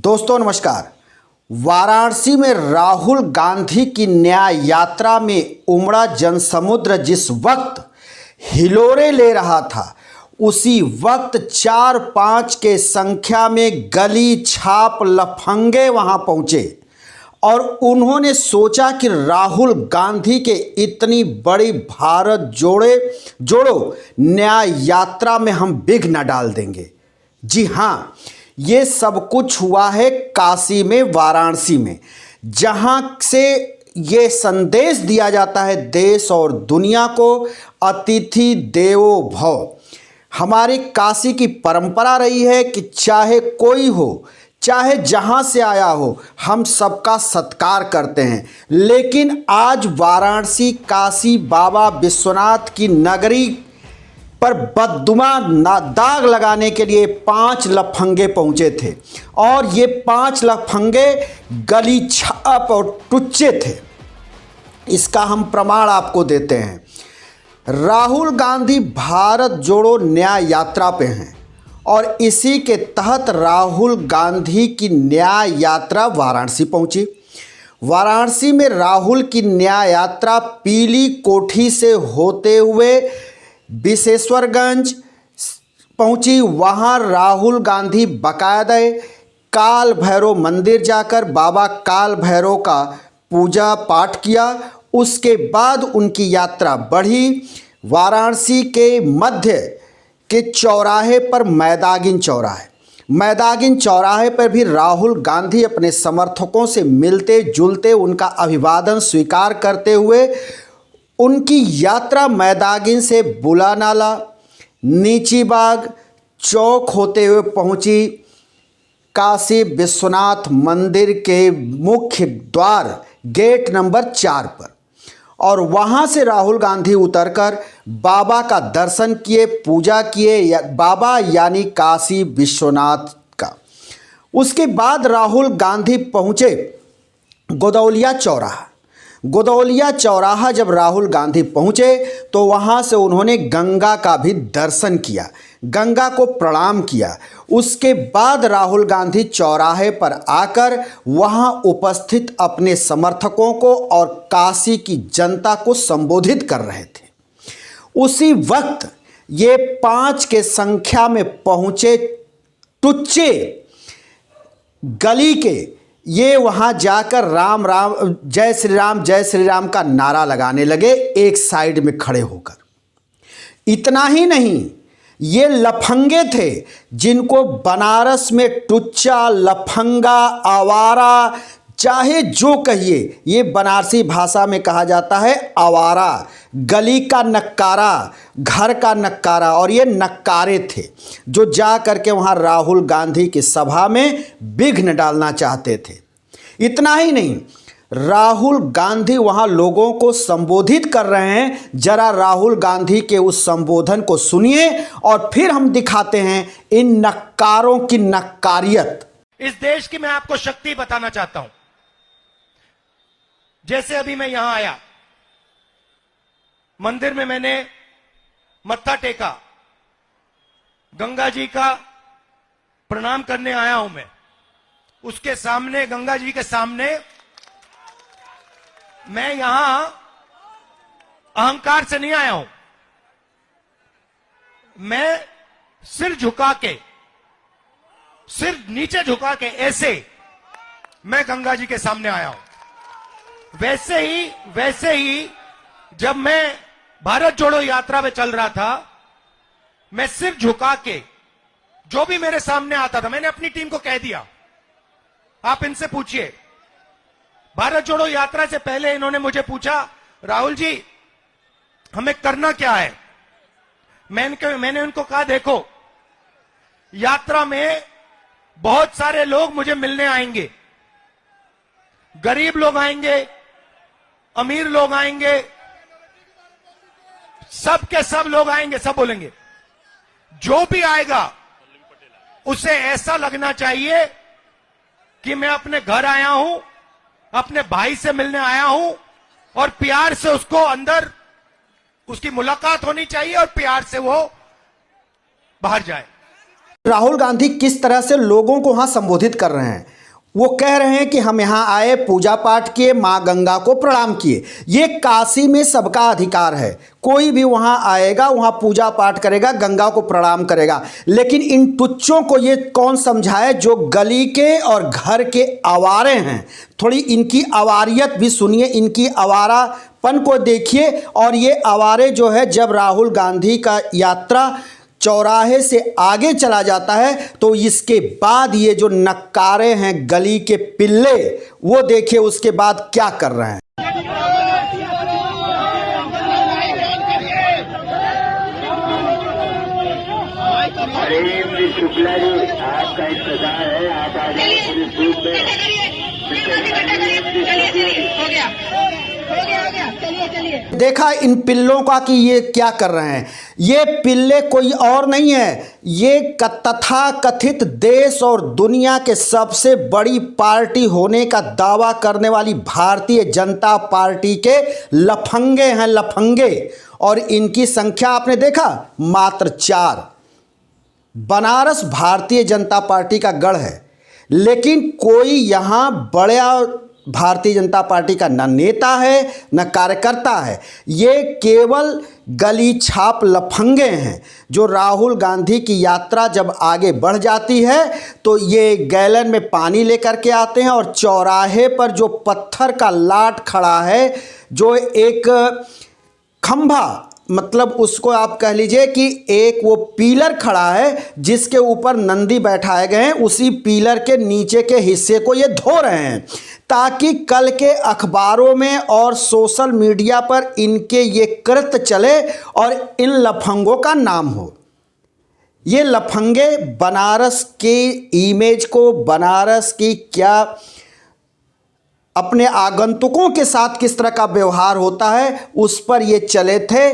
दोस्तों नमस्कार। वाराणसी में राहुल गांधी की न्याय यात्रा में उमड़ा जनसमुद्र जिस वक्त हिलोरे ले रहा था, उसी वक्त 4-5 के संख्या में गली छाप लफंगे वहां पहुंचे और उन्होंने सोचा कि राहुल गांधी के इतनी बड़ी भारत जोड़ो न्याय यात्रा में हम विघ्न न डाल देंगे। जी हाँ, ये सब कुछ हुआ है काशी में, वाराणसी में, जहां से ये संदेश दिया जाता है देश और दुनिया को, अतिथि देवो भव। हमारी काशी की परंपरा रही है कि चाहे कोई हो, चाहे जहां से आया हो, हम सबका सत्कार करते हैं। लेकिन आज वाराणसी काशी बाबा विश्वनाथ की नगरी पर बददुमा दाग लगाने के लिए 5 लफंगे पहुंचे थे और ये 5 लफंगे गली छाप और टुच्चे थे। इसका हम प्रमाण आपको देते हैं। राहुल गांधी भारत जोड़ो न्याय यात्रा पे हैं और इसी के तहत राहुल गांधी की न्याय यात्रा वाराणसी पहुंची। वाराणसी में राहुल की न्याय यात्रा पीली कोठी से होते हुए विशेश्वरगंज पहुंची। वहां राहुल गांधी बाकायदा काल भैरव मंदिर जाकर बाबा काल भैरव का पूजा पाठ किया। उसके बाद उनकी यात्रा बढ़ी। वाराणसी के मध्य के चौराहे पर मैदागिन चौराहे पर भी राहुल गांधी अपने समर्थकों से मिलते जुलते उनका अभिवादन स्वीकार करते हुए उनकी यात्रा मैदागिन से बुला नाला, नीची बाग चौक होते हुए पहुंची काशी विश्वनाथ मंदिर के मुख्य द्वार गेट नंबर 4 पर और वहां से राहुल गांधी उतरकर बाबा का दर्शन किए, पूजा किए, बाबा यानी काशी विश्वनाथ का। उसके बाद राहुल गांधी पहुंचे गोदौलिया चौराहा जब राहुल गांधी पहुंचे तो वहां से उन्होंने गंगा का भी दर्शन किया, गंगा को प्रणाम किया। उसके बाद राहुल गांधी चौराहे पर आकर वहां उपस्थित अपने समर्थकों को और काशी की जनता को संबोधित कर रहे थे। उसी वक्त ये 5 के संख्या में पहुंचे टुच्चे गली के ये वहां जाकर राम राम जय श्री राम का नारा लगाने लगे एक साइड में खड़े होकर। इतना ही नहीं, ये लफंगे थे जिनको बनारस में टुच्चा, लफंगा, आवारा, चाहे जो कहिए, ये बनारसी भाषा में कहा जाता है आवारा, गली का नक्कारा, घर का नक्कारा। और ये नक्कारे थे जो जा करके वहाँ राहुल गांधी की सभा में विघ्न डालना चाहते थे। इतना ही नहीं, राहुल गांधी वहाँ लोगों को संबोधित कर रहे हैं। जरा राहुल गांधी के उस संबोधन को सुनिए और फिर हम दिखाते हैं इन नक्कारों की नक्कारियत। इस देश की मैं आपको शक्ति बताना चाहता हूं। जैसे अभी मैं यहां आया, मंदिर में मैंने मत्था टेका, गंगा जी का प्रणाम करने आया हूं मैं। उसके सामने, गंगा जी के सामने मैं यहां अहंकार से नहीं आया हूं। मैं सिर नीचे झुका के ऐसे मैं गंगा जी के सामने आया हूं। वैसे ही जब मैं भारत जोड़ो यात्रा में चल रहा था, मैं सिर झुका के जो भी मेरे सामने आता था, मैंने अपनी टीम को कह दिया, आप इनसे पूछिए। भारत जोड़ो यात्रा से पहले इन्होंने मुझे पूछा, राहुल जी हमें करना क्या है। मैंने उनको कहा, देखो यात्रा में बहुत सारे लोग मुझे मिलने आएंगे, गरीब लोग आएंगे, अमीर लोग आएंगे, सब के सब लोग आएंगे, सब बोलेंगे। जो भी आएगा उसे ऐसा लगना चाहिए कि मैं अपने घर आया हूं, अपने भाई से मिलने आया हूं और प्यार से उसको अंदर उसकी मुलाकात होनी चाहिए और प्यार से वो बाहर जाए। राहुल गांधी किस तरह से लोगों को वहां संबोधित कर रहे हैं। वो कह रहे हैं कि हम यहाँ आए, पूजा पाठ किए, माँ गंगा को प्रणाम किए। ये काशी में सबका अधिकार है, कोई भी वहाँ आएगा, वहाँ पूजा पाठ करेगा, गंगा को प्रणाम करेगा। लेकिन इन तुच्छों को ये कौन समझाए जो गली के और घर के आवारे हैं। थोड़ी इनकी आवारियत भी सुनिए, इनकी आवारापन को देखिए। और ये आवारे जो है, जब राहुल गांधी का यात्रा चौराहे से आगे चला जाता है तो इसके बाद ये जो नक्कारे हैं, गली के पिल्ले, वो देखिए उसके बाद क्या कर रहे हैं। अरे शुक्ला जी, आपका इंतजार है, आप आ जाइए पुलिस बूथ में। देखा इन पिल्लों का कि ये क्या कर रहे हैं। ये पिल्ले कोई और नहीं है, ये तथा कथित देश और दुनिया के सबसे बड़ी पार्टी होने का दावा करने वाली भारतीय जनता पार्टी के लफंगे हैं, लफंगे। और इनकी संख्या आपने देखा, मात्र 4। बनारस भारतीय जनता पार्टी का गढ़ है, लेकिन कोई यहाँ बड़ा भारतीय जनता पार्टी का न नेता है न कार्यकर्ता है। ये केवल गली छाप लफंगे हैं जो राहुल गांधी की यात्रा जब आगे बढ़ जाती है तो ये गैलन में पानी लेकर के आते हैं और चौराहे पर जो पत्थर का लाट खड़ा है, जो एक खंभा, मतलब उसको आप कह लीजिए कि एक वो पीलर खड़ा है जिसके ऊपर नंदी बैठाए गए हैं, उसी पीलर के नीचे के हिस्से को ये धो रहे हैं ताकि कल के अखबारों में और सोशल मीडिया पर इनके ये कृत्य चले और इन लफंगों का नाम हो। ये लफंगे बनारस की इमेज को, बनारस की क्या अपने आगंतुकों के साथ किस तरह का व्यवहार होता है उस पर ये चले थे,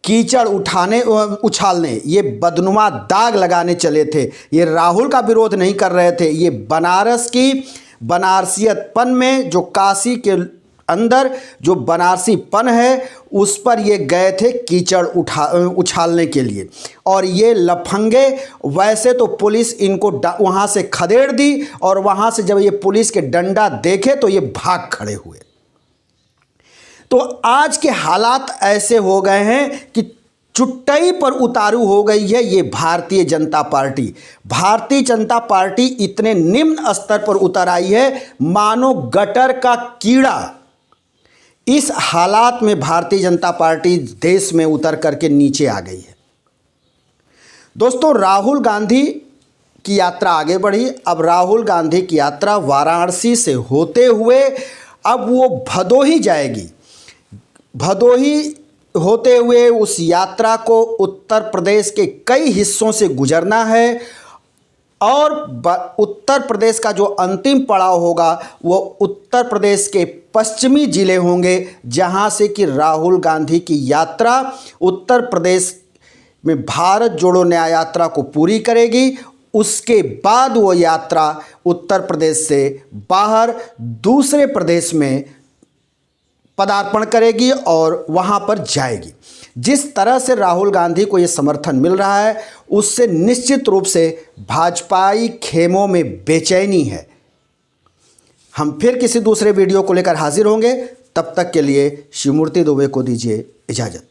कीचड़ उछालने, ये बदनुमा दाग लगाने चले थे। ये राहुल का विरोध नहीं कर रहे थे, ये बनारस की बनारसियतपन में, जो काशी के अंदर जो बनारसीपन है उस पर ये गए थे कीचड़ उछालने के लिए। और ये लफंगे, वैसे तो पुलिस इनको वहाँ से खदेड़ दी और वहाँ से जब ये पुलिस के डंडा देखे तो ये भाग खड़े हुए। तो आज के हालात ऐसे हो गए हैं कि चुट्टई पर उतारू हो गई है ये भारतीय जनता पार्टी। भारतीय जनता पार्टी इतने निम्न स्तर पर उतर आई है मानो गटर का कीड़ा। इस हालात में भारतीय जनता पार्टी देश में उतर करके नीचे आ गई है। दोस्तों, राहुल गांधी की यात्रा आगे बढ़ी। अब राहुल गांधी की यात्रा वाराणसी से होते हुए अब वो भदोही जाएगी। भदोही होते हुए उस यात्रा को उत्तर प्रदेश के कई हिस्सों से गुजरना है और उत्तर प्रदेश का जो अंतिम पड़ाव होगा वो उत्तर प्रदेश के पश्चिमी ज़िले होंगे, जहां से कि राहुल गांधी की यात्रा उत्तर प्रदेश में भारत जोड़ो न्याय यात्रा को पूरी करेगी। उसके बाद वो यात्रा उत्तर प्रदेश से बाहर दूसरे प्रदेश में पदार्पण करेगी और वहां पर जाएगी। जिस तरह से राहुल गांधी को ये समर्थन मिल रहा है उससे निश्चित रूप से भाजपाई खेमों में बेचैनी है। हम फिर किसी दूसरे वीडियो को लेकर हाजिर होंगे, तब तक के लिए शिवमूर्ति दुबे को दीजिए इजाज़त।